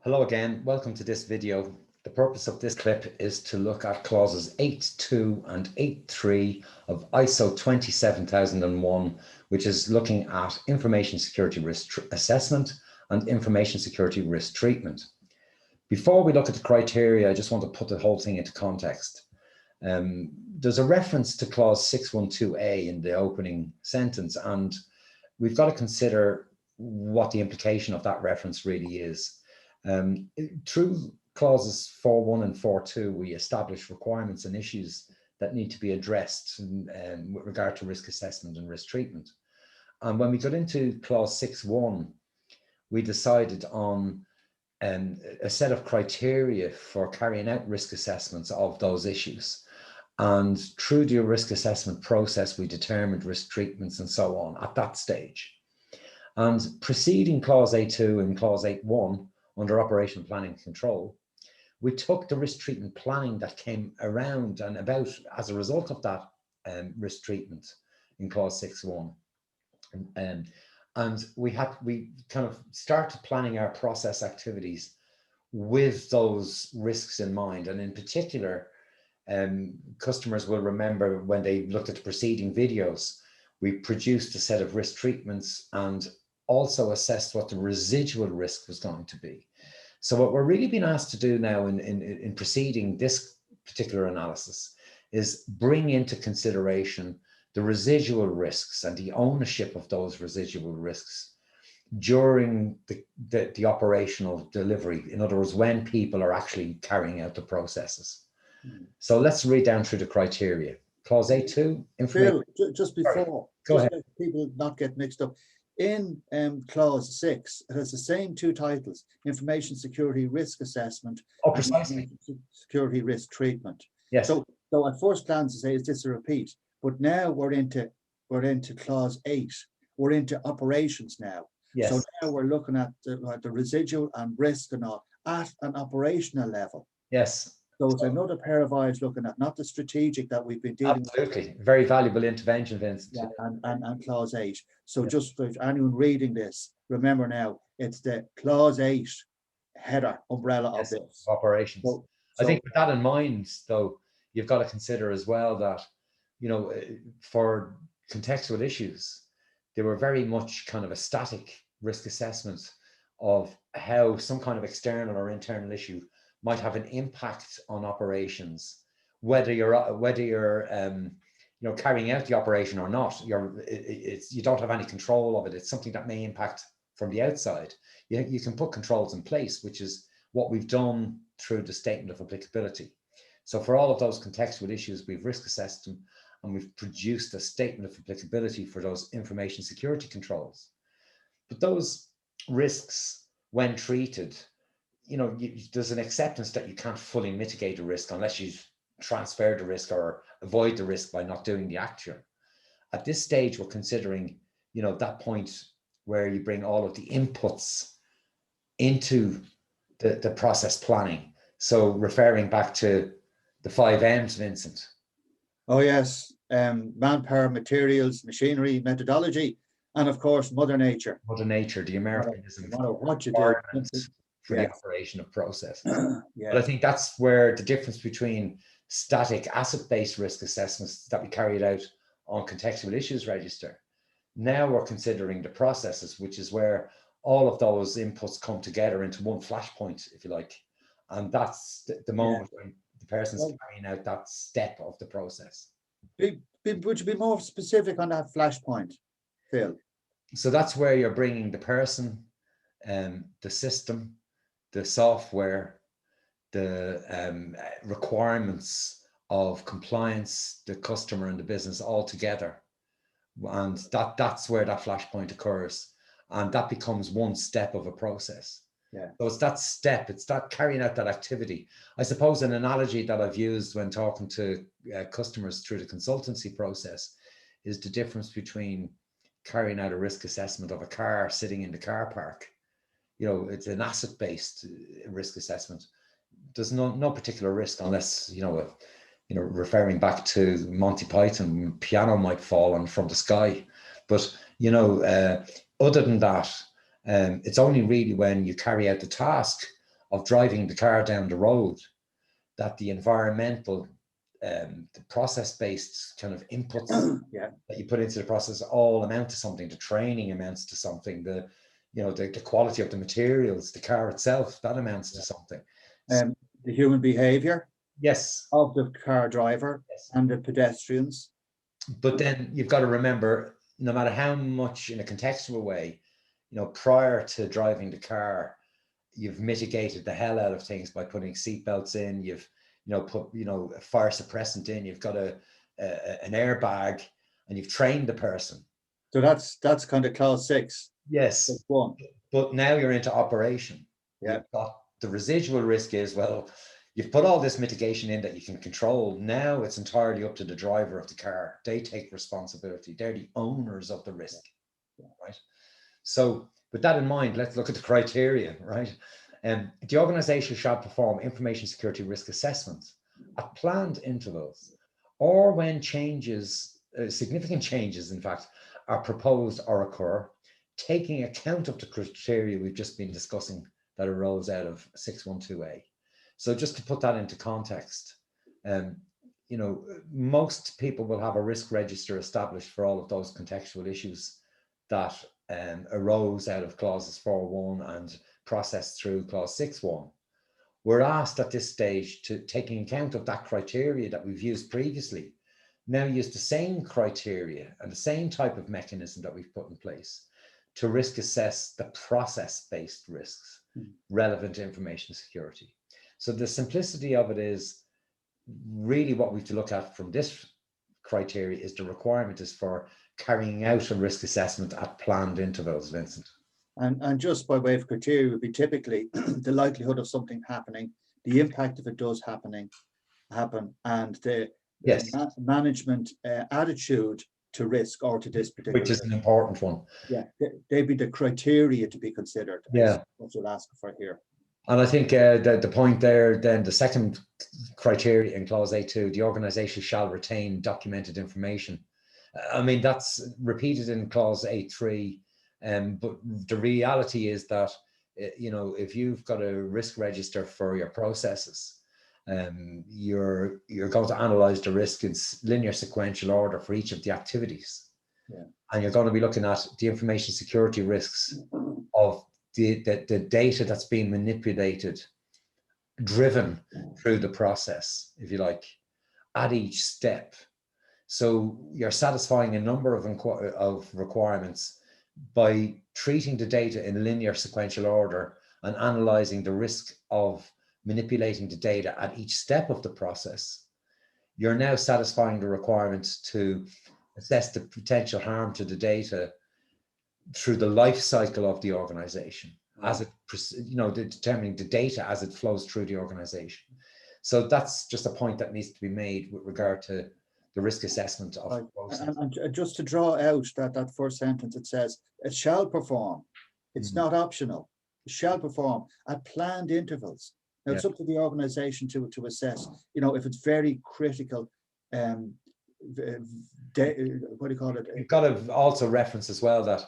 Hello again, welcome to this video. The purpose of this clip is to look at clauses 8.2 and 8.3 of ISO 27001, which is looking at information security risk assessment and information security risk treatment. Before we look at the criteria, I just want to put the whole thing into context. There's a reference to clause 612A in the opening sentence, and we've got to consider what the implication of that reference really is. Through clauses 4.1 and 4.2, we establish requirements and issues that need to be addressed with regard to risk assessment and risk treatment. And when we got into clause 6.1, we decided on a set of criteria for carrying out risk assessments of those issues. And through the risk assessment process, we determined risk treatments and so on at that stage. And preceding clause 8.2 and clause 8.1, under operational planning and control, we took the risk treatment planning that came around and about as a result of that risk treatment in clause 6.1. And we kind of started planning our process activities with those risks in mind. And in particular, customers will remember when they looked at the preceding videos, we produced a set of risk treatments and also assessed what the residual risk was going to be. So what we're really being asked to do now in preceding this particular analysis is bring into consideration the residual risks and the ownership of those residual risks during the operational delivery. In other words, when people are actually carrying out the processes. So let's read down through the criteria. Clause 8.2. Phil, just before, go ahead. People not get mixed up. In clause 6, it has the same two titles: information security risk assessment. Oh, precisely. And security risk treatment. Yes. So at first glance, to say, is this a repeat? But now we're into clause 8. We're into operations now. Yes. So now we're looking at the residual and risk and all at an operational level. Yes. So it's another pair of eyes looking at, not the strategic that we've been dealing with. Absolutely. Very valuable intervention, Vincent. Yeah, and clause 8. So just for anyone reading this, remember now, it's the clause 8 header umbrella of this. Operations. So I think with that in mind, though, you've got to consider as well that, you know, for contextual issues, they were very much kind of a static risk assessment of how some kind of external or internal issue might have an impact on operations, whether you're you know, carrying out the operation or not. You don't have any control of it. It's something that may impact from the outside. You can put controls in place, which is what we've done through the statement of applicability. So for all of those contextual issues, we've risk assessed them and we've produced a statement of applicability for those information security controls. But those risks, when treated, you know, there's an acceptance that you can't fully mitigate a risk unless you transfer the risk or avoid the risk by not doing the action. At this stage, we're considering, you know, that point where you bring all of the inputs into the process planning. So referring back to the 5 M's, Vincent. Oh yes, manpower, materials, machinery, methodology, and of course, Mother Nature. Mother Nature, the Americanism. No matter what you do. For the operation of processes. Yeah. But I think that's where the difference between static asset-based risk assessments that we carried out on contextual issues register. Now we're considering the processes, which is where all of those inputs come together into one flashpoint, if you like. And that's the moment when the person's carrying out that step of the process. Would you be more specific on that flashpoint, Phil? So that's where you're bringing the person, the system, the software, the requirements of compliance, the customer and the business all together. And that's where that flashpoint occurs. And that becomes one step of a process. Yeah. So it's that step, it's that carrying out that activity. I suppose an analogy that I've used when talking to customers through the consultancy process is the difference between carrying out a risk assessment of a car sitting in the car park. You know, it's an asset-based risk assessment. There's no particular risk unless, you know, referring back to Monty Python, piano might fall on from the sky. But, you know, other than that, it's only really when you carry out the task of driving the car down the road, that the environmental, the process-based kind of inputs Yeah. that you put into the process all amount to something. The training amounts to something. The, you know, the quality of the materials, the car itself, that amounts to something. The human behavior Yes. of the car driver Yes. and the pedestrians. But then you've got to remember, no matter how much in a contextual way, you know, prior to driving the car, you've mitigated the hell out of things by putting seatbelts in. You've, you know, put, you know, a fire suppressant in. You've got an airbag, and you've trained the person. So that's kind of clause 6. Yes. That's 1. But now you're into operation. Yeah. You've got the residual risk is, well, you've put all this mitigation in that you can control. Now it's entirely up to the driver of the car. They take responsibility. They're the owners of the risk, right? So with that in mind, let's look at the criteria, right? The organization shall perform information security risk assessments at planned intervals, or when changes, significant changes, in fact, are proposed or occur, taking account of the criteria we've just been discussing that arose out of 612A. So just to put that into context, you know, most people will have a risk register established for all of those contextual issues that arose out of clauses 4.1 and processed through clause 6.1. We're asked at this stage to, taking account of that criteria that we've used previously, now use the same criteria and the same type of mechanism that we've put in place to risk assess the process-based risks relevant to information security. So the simplicity of it is really what we have to look at from this criteria is the requirement is for carrying out a risk assessment at planned intervals, Vincent. And just by way of criteria would be typically the likelihood of something happening, the impact if it does happen, and the management attitude to risk or to this particular, which is an important one. Yeah, they'd be the criteria to be considered. Yeah, what you're asking for here. And I think the point there, then the second criteria in clause 8.2, the organization shall retain documented information. I mean, that's repeated in clause 8.3, but the reality is that, you know, if you've got a risk register for your processes, you're going to analyze the risk in linear sequential order for each of the activities. Yeah. And you're going to be looking at the information security risks of the data that's being manipulated, driven through the process, if you like, at each step. So you're satisfying a number of requirements by treating the data in linear sequential order and analyzing the risk of manipulating the data at each step of the process. You're now satisfying the requirement to assess the potential harm to the data through the life cycle of the organization, as it, you know, determining the data as it flows through the organization. So that's just a point that needs to be made with regard to the risk assessment of process. And just to draw out that first sentence, it says it shall perform. It's not optional. It shall perform at planned intervals. Now it's up to the organization to assess, you know, if it's very critical, what do you call it? You've got to also reference as well that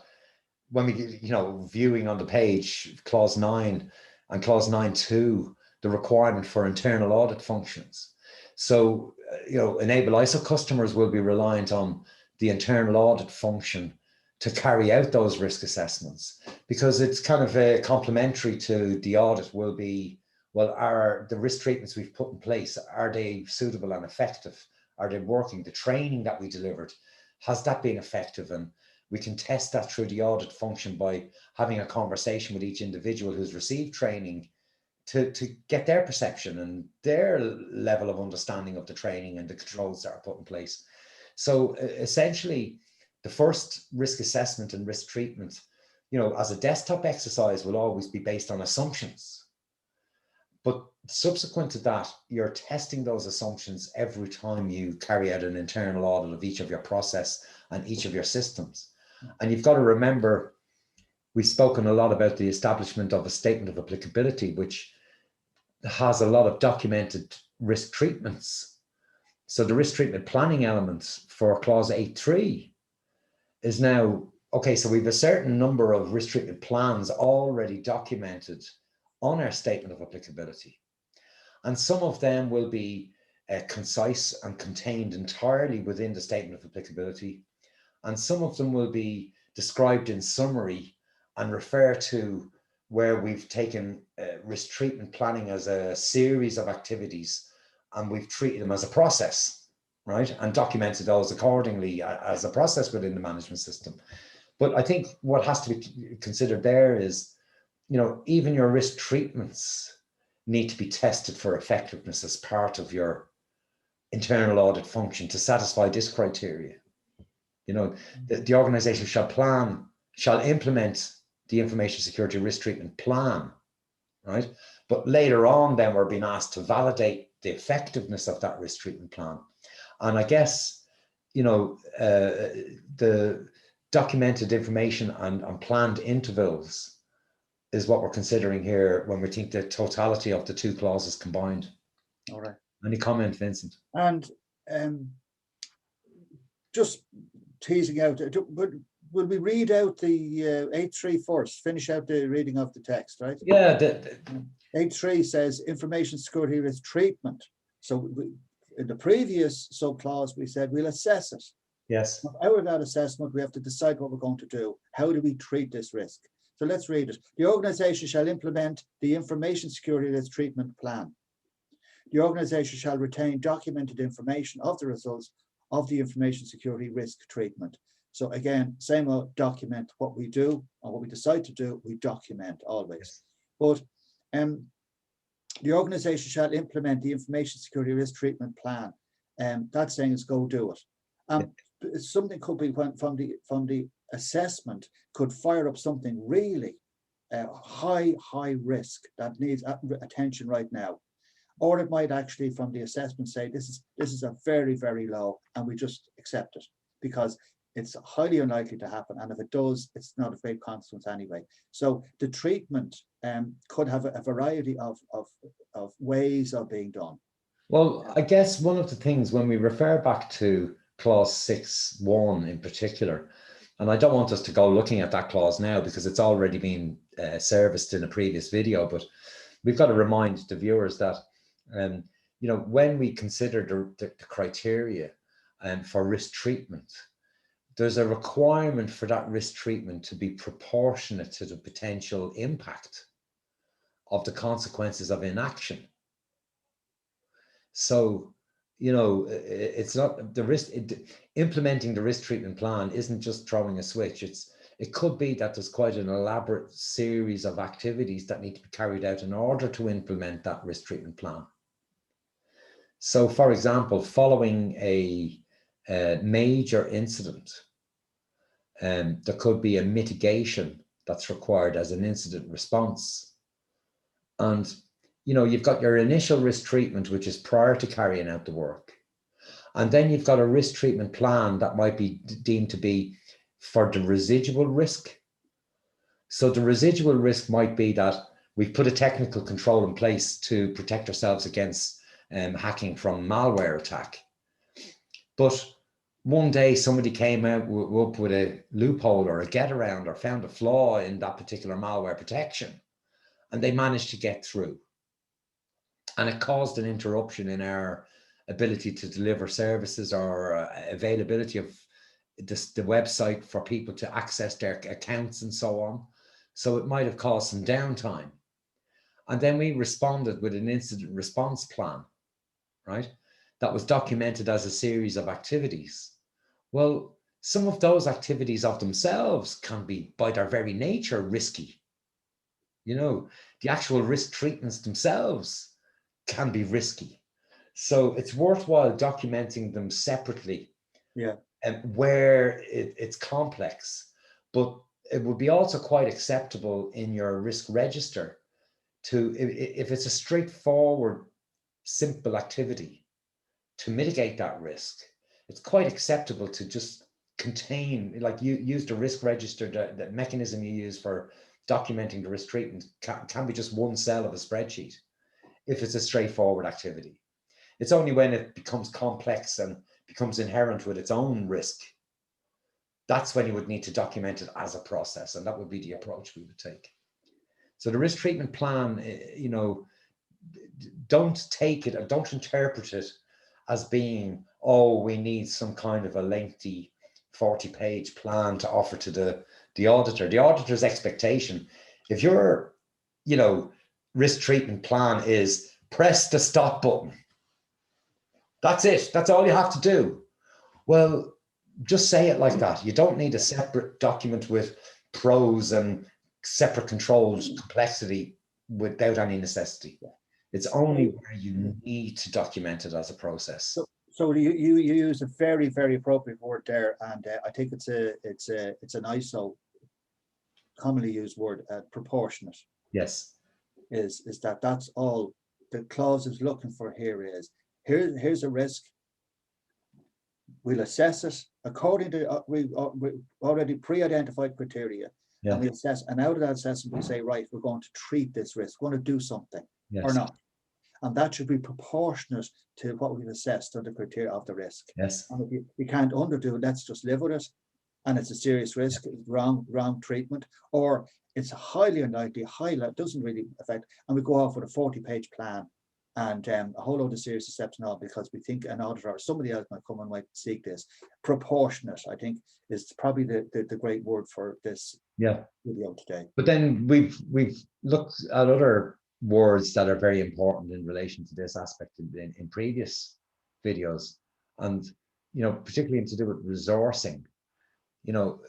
when we, you know, viewing on the page, clause 9 and clause 9.2, the requirement for internal audit functions. So, you know, Enable ISO customers will be reliant on the internal audit function to carry out those risk assessments, because it's kind of complementary to the audit will be, well, are the risk treatments we've put in place, are they suitable and effective? Are they working? The training that we delivered, has that been effective? And we can test that through the audit function by having a conversation with each individual who's received training to get their perception and their level of understanding of the training and the controls that are put in place. So essentially, the first risk assessment and risk treatment, you know, as a desktop exercise will always be based on assumptions. But subsequent to that, you're testing those assumptions every time you carry out an internal audit of each of your process and each of your systems. And you've got to remember, we've spoken a lot about the establishment of a statement of applicability, which has a lot of documented risk treatments. So the risk treatment planning elements for clause 8.3 is now, okay, so we have a certain number of risk treatment plans already documented on our statement of applicability. And some of them will be concise and contained entirely within the statement of applicability. And some of them will be described in summary and refer to where we've taken risk treatment planning as a series of activities and we've treated them as a process, right? And documented those accordingly as a process within the management system. But I think what has to be considered there is, you know, even your risk treatments need to be tested for effectiveness as part of your internal audit function to satisfy this criteria. You know, the organization shall implement the information security risk treatment plan, right? But later on, then we're being asked to validate the effectiveness of that risk treatment plan. And I guess, you know, the documented information and planned intervals is what we're considering here when we think the totality of the two clauses combined. All right. Any comment, Vincent? And just teasing out, will we read out the 8.3 first? Finish out the reading of the text, right? Yeah. 8.3 says information security risk treatment. So in the previous subclause, we said we'll assess it. Yes. Out of that assessment, we have to decide what we're going to do. How do we treat this risk? So let's read it. The organization shall implement the information security risk treatment plan. The organization shall retain documented information of the results of the information security risk treatment. So again, same old, document what we do and what we decide to do, we document always. Yes. But the organization shall implement the information security risk treatment plan. That's saying is go do it. Something could be from the assessment could fire up something really high risk that needs attention right now. Or it might actually from the assessment say this is a very, very low and we just accept it because it's highly unlikely to happen. And if it does, it's not of great consequence anyway. So the treatment could have a variety of ways of being done. Well, I guess one of the things when we refer back to clause 6.1 in particular, and I don't want us to go looking at that clause now because it's already been serviced in a previous video, but we've got to remind the viewers that, you know, when we consider the criteria for risk treatment, there's a requirement for that risk treatment to be proportionate to the potential impact of the consequences of inaction. So, you know, it's not the risk, implementing the risk treatment plan isn't just throwing a switch. It could be that there's quite an elaborate series of activities that need to be carried out in order to implement that risk treatment plan. So, for example, following a major incident, there could be a mitigation that's required as an incident response. And, you know, you've got your initial risk treatment, which is prior to carrying out the work. And then you've got a risk treatment plan that might be deemed to be for the residual risk. So the residual risk might be that we've put a technical control in place to protect ourselves against hacking from malware attack. But one day somebody came up with a loophole or a get around or found a flaw in that particular malware protection, and they managed to get through. And it caused an interruption in our ability to deliver services or availability of the website for people to access their accounts and so on. So it might have caused some downtime. And then we responded with an incident response plan, right? That was documented as a series of activities. Well, some of those activities of themselves can be, by their very nature, risky. You know, the actual risk treatments themselves can be risky. So it's worthwhile documenting them separately. Yeah. Where it's complex, but it would be also quite acceptable in your risk register to, if it's a straightforward, simple activity to mitigate that risk, it's quite acceptable to just contain, like you use the risk register, the mechanism you use for documenting the risk treatment can be just one cell of a spreadsheet if it's a straightforward activity. It's only when it becomes complex and becomes inherent with its own risk, that's when you would need to document it as a process, and that would be the approach we would take. So the risk treatment plan, you know, don't take it or don't interpret it as being, oh, we need some kind of a lengthy 40-page plan to offer to the auditor. The auditor's expectation, if your, you know, risk treatment plan is press the stop button, that's it, that's all you have to do. Well, just say it like that. You don't need a separate document with pros and separate controls, complexity without any necessity. It's only where you need to document it as a process. So you use a very, very appropriate word there, and I think it's an ISO commonly used word, proportionate. Yes. Is that's all the clause is looking for here is, here's a risk. We'll assess it according to we already pre-identified criteria, Yeah. and we assess, and out of that assessment we say, right, we're going to treat this risk, we're going to do something. Yes. Or not. And that should be proportionate to what we've assessed under criteria of the risk. Yes. And if you can't underdo it, let's just live with it. And it's a serious risk, wrong treatment, or it's highly unlikely, doesn't really affect, and we go off with a 40-page plan and a whole load of serious steps now because we think an auditor or somebody else might come and might seek this. Proportionate, I think, is probably the great word for this video today. But then we've looked at other words that are very important in relation to this aspect in previous videos, and you know, particularly to do with resourcing. You know,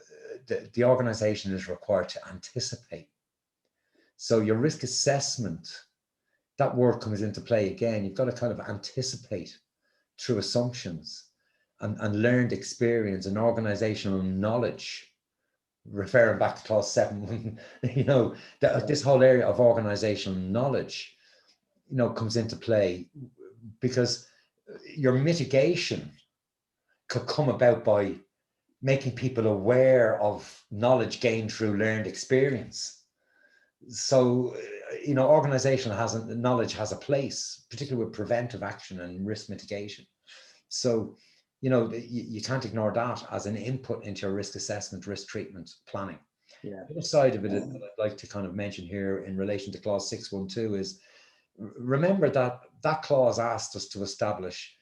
the organization is required to anticipate. So your risk assessment, that word comes into play again. You've got to kind of anticipate through assumptions and learned experience and organizational knowledge, referring back to clause 7, you know, this whole area of organizational knowledge, you know, comes into play, because your mitigation could come about by making people aware of knowledge gained through learned experience. So, you know, organizational knowledge has a place, particularly with preventive action and risk mitigation. So, you know, you can't ignore that as an input into your risk assessment, risk treatment planning. Yeah. The other side of it that I'd like to kind of mention here in relation to clause 612 is, remember that that clause asked us to establish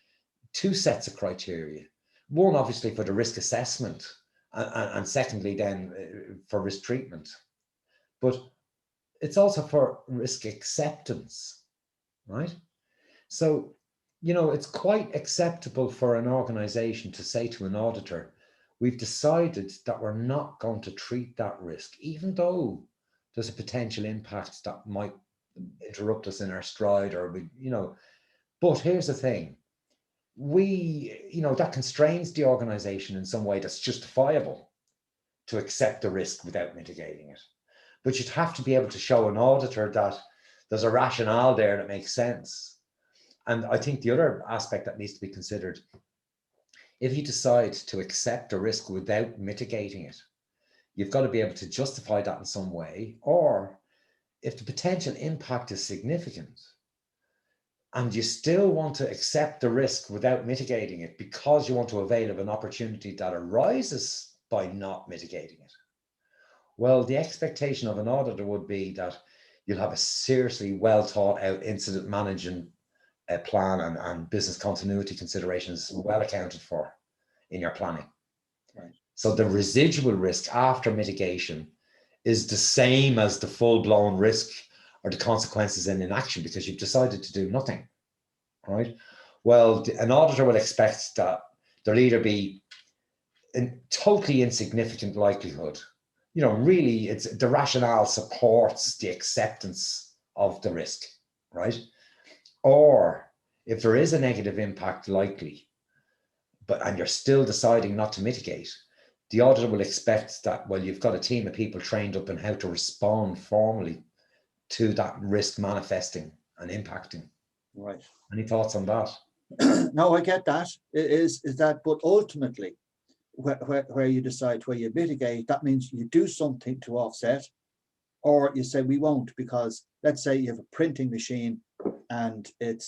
2 sets of criteria. One, obviously, for the risk assessment, and secondly, then for risk treatment. But it's also for risk acceptance, right? So, you know, it's quite acceptable for an organization to say to an auditor, we've decided that we're not going to treat that risk, even though there's a potential impact that might interrupt us in our stride, or we, you know, but here's the thing. You know, that constrains the organization in some way that's justifiable to accept the risk without mitigating it. But you'd have to be able to show an auditor that there's a rationale there that makes sense. And I think the other aspect that needs to be considered, if you decide to accept a risk without mitigating it, you've got to be able to justify that in some way. Or if the potential impact is significant and you still want to accept the risk without mitigating it because you want to avail of an opportunity that arises by not mitigating it, well, the expectation of an auditor would be that you'll have a seriously well thought out incident management plan and business continuity considerations well accounted for in your planning. Right. So the residual risk after mitigation is the same as the full-blown risk or the consequences in inaction, because you've decided to do nothing, right? Well, an auditor will expect that there'll either be a totally insignificant likelihood, you know, really it's the rationale supports the acceptance of the risk, right? Or if there is a negative impact likely, and you're still deciding not to mitigate, the auditor will expect that, well, you've got a team of people trained up in how to respond formally to that risk manifesting and impacting. Right. Any thoughts on that? No, I get that. Is that, but ultimately, where you decide where you mitigate, that means you do something to offset, or you say we won't, because let's say you have a printing machine and it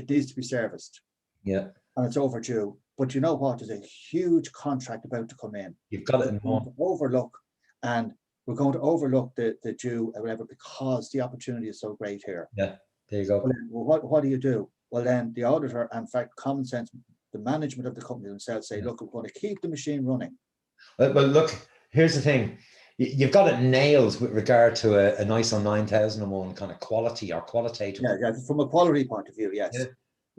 needs to be serviced. Yeah. And it's overdue. But you know what? There's a huge contract about to come in. You've got it in mind. Overlook, and we're going to overlook the due or whatever because the opportunity is so great here. Yeah, there you go. Well, then, what do you do? Well, then the auditor, in fact, common sense, the management of the company themselves say, look, we're going to keep the machine running. Well, look, here's the thing. You've got it nailed with regard to an ISO 9001 kind of quality or qualitative. Yeah, from a quality point of view, yes. Yeah.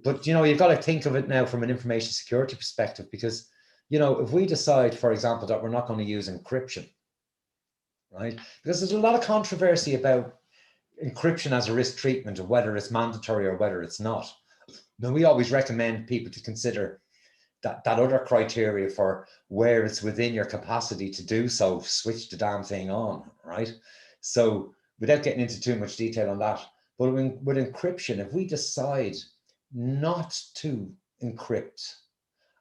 But, you know, you've got to think of it now from an information security perspective, because, you know, if we decide, for example, that we're not going to use encryption, right? Because there's a lot of controversy about encryption as a risk treatment, of whether it's mandatory or whether it's not. Now, we always recommend people to consider that other criteria for where it's within your capacity to do so, switch the damn thing on, right? So without getting into too much detail on that, but with encryption, if we decide not to encrypt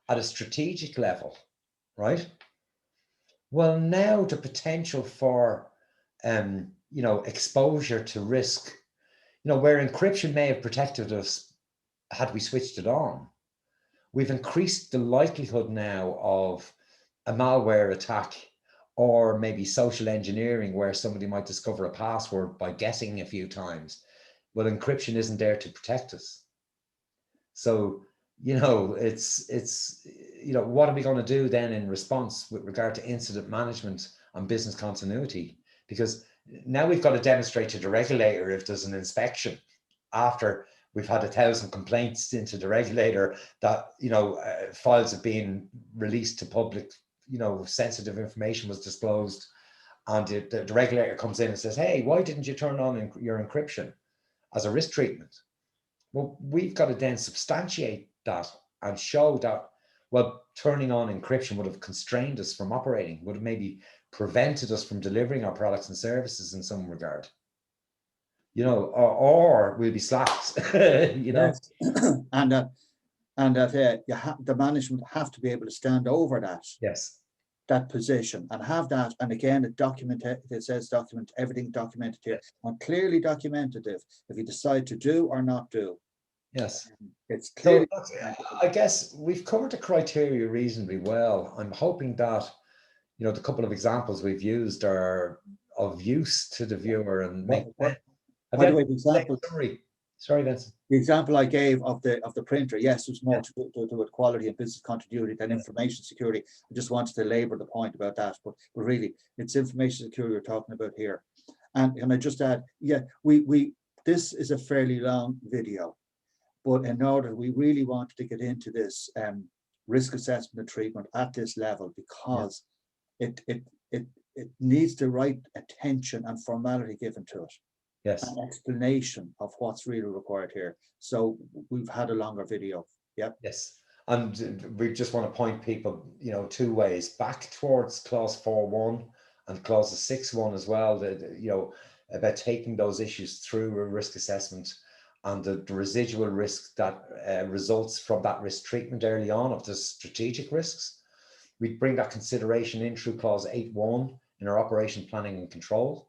at a strategic level, right? Well, now the potential for, you know, exposure to risk, you know, where encryption may have protected us had we switched it on, we've increased the likelihood now of a malware attack, or maybe social engineering where somebody might discover a password by guessing a few times. Well, encryption isn't there to protect us. So, you know, it's you know, what are we going to do then in response with regard to incident management and business continuity? Because now we've got to demonstrate to the regulator, if there's an inspection after we've had 1,000 complaints into the regulator, that, you know, files have been released to public, you know, sensitive information was disclosed, and the regulator comes in and says, hey, why didn't you turn on your encryption as a risk treatment? Well, we've got to then substantiate that and show that, well, turning on encryption would have constrained us from operating, would have maybe prevented us from delivering our products and services in some regard. You know, or we'll be slapped, you know. Yes. and that the management have to be able to stand over that. Yes. That position and have that, and again, it says document, everything documented here, and clearly documented if you decide to do or not do. Yes. It's clearly. So I guess we've covered the criteria reasonably well. I'm hoping that, you know, the couple of examples we've used are of use to the viewer and make. By the way, the example. Sorry, Vincent. The example I gave of the printer, yes, it was more to do with quality and business continuity than information security. I just wanted to labour the point about that, but really, it's information security we're talking about here. And I just add, yeah, we this is a fairly long video, but in order, we really wanted to get into this risk assessment and treatment at this level, because it needs the right attention and formality given to it. Yes. An explanation of what's really required here. So we've had a longer video. Yep. Yes. And we just want to point people, you know, two ways back towards clause 4.1 and clauses 6.1 as well, you know, about taking those issues through a risk assessment and the residual risk that results from that risk treatment early on of the strategic risks. We bring that consideration in through clause 8.1 in our operation planning and control.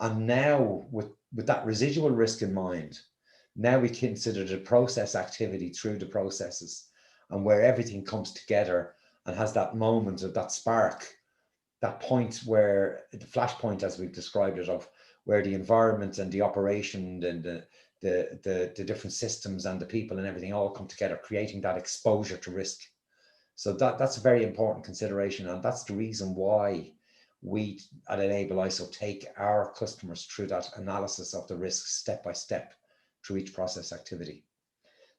And now with that residual risk in mind, now we consider the process activity through the processes, and where everything comes together and has that moment of that spark, that point where the flashpoint, as we've described it, of where the environment and the operation and the different systems and the people and everything all come together, creating that exposure to risk. So that's a very important consideration, and that's the reason why we at Enable ISO take our customers through that analysis of the risks step by step through each process activity.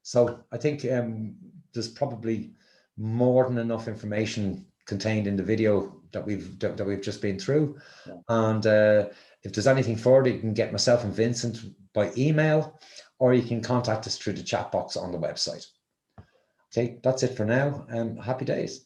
So I think there's probably more than enough information contained in the video that we've just been through. Yeah. And if there's anything further, you can get myself and Vincent by email, or you can contact us through the chat box on the website. Okay, that's it for now. Happy days.